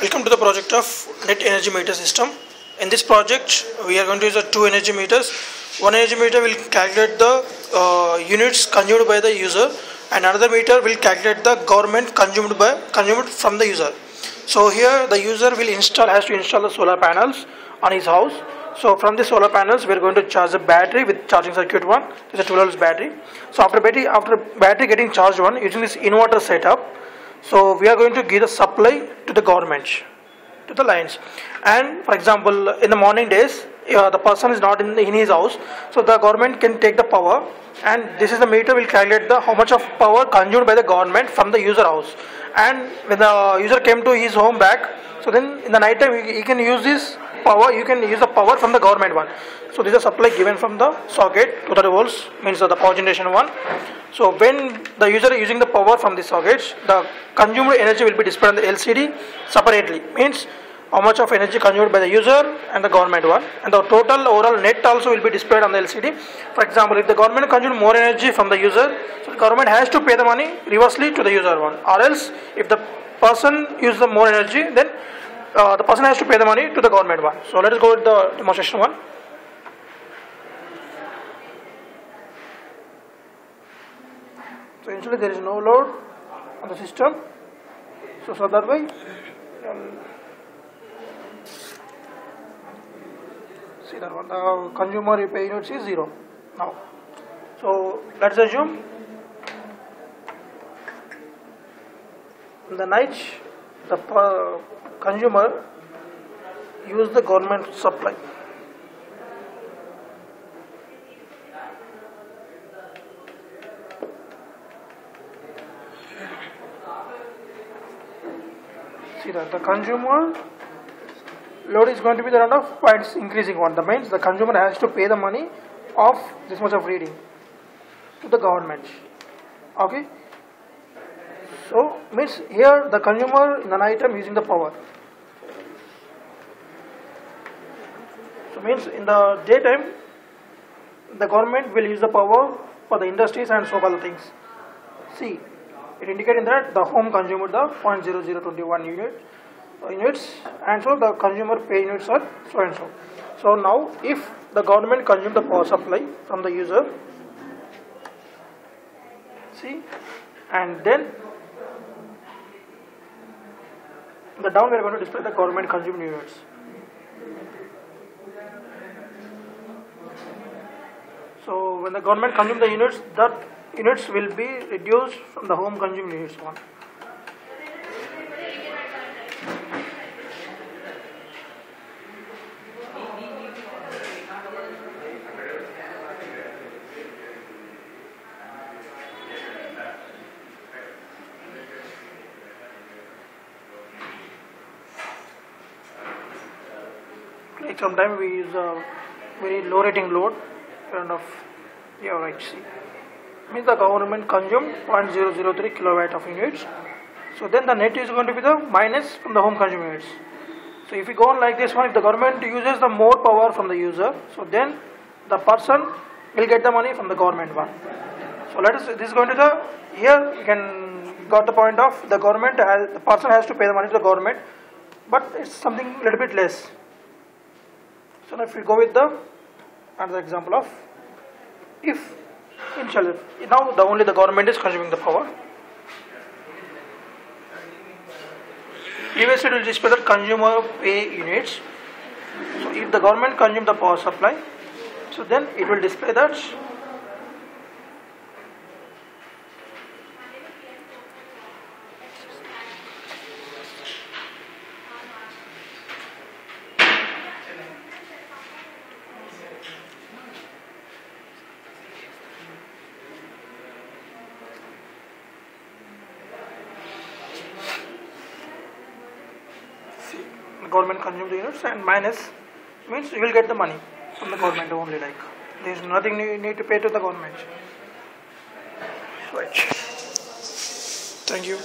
Welcome to the project of net energy meter system. In this project, we are going to use two energy meters. One energy meter will calculate the units consumed by the user, and another meter will calculate the government consumed from the user. So here the user has to install the solar panels on his house. So from the solar panels, we are going to charge the battery with charging circuit one. This is a 12 volts battery. So after battery getting charged one using this inverter setup, so we are going to give the supply to the government, to the lines. And for example, in the morning days, the person is not in his house, so the government can take the power, and this is the meter will calculate the how much of power consumed by the government from the user house. And when the user came to his home back, so then in the night time he can use this power. You can use the power from the government one. So this is a supply given from the socket. 230 volts means the power generation one. So when the user is using the power from the sockets, the consumed energy will be displayed on the LCD separately. Means how much of energy consumed by the user and the government one, and the total overall net also will be displayed on the LCD. For example, if the government consumed more energy from the user, so the government has to pay the money reversely to the user one, or else if the person uses the more energy, then the person has to pay the money to the government one. So let us go with the demonstration one. So initially there is no load on the system, so that way see that one, the consumer pay units is 0 now. So let's assume in the night the consumer use the government supply. See that the consumer load is going to be the round of points increasing one. That means the consumer has to pay the money of this much of reading to the government. Okay. So means here the consumer in an item using the power. So means in the daytime the government will use the power for the industries and so called things. See, it indicating that the home consumed the 0.0021 units, and so the consumer pay units are so and so. So now if the government consume the power supply from the user, see, and then the down we are going to display the government consumed units. So when the government consume the units, that units will be reduced from the home consumed units one. Like sometimes we use a very low rating load, kind of, yeah, right, see. Means the government consumed 0.003 kilowatt of units. So then the net is going to be the minus from the home consumed units. So if we go on like this one, if the government uses the more power from the user, so then the person will get the money from the government one. So this is going to the, here you can got the point of the person has to pay the money to the government, but it's something a little bit less. So now if we go with the another example of if initially now only the government is consuming the power. Previously it will display the consumer pay units. So if the government consume the power supply, so then it will display that government consumed the units, and minus means you will get the money from the government only, like there is nothing you need to pay to the government. Right. Thank you.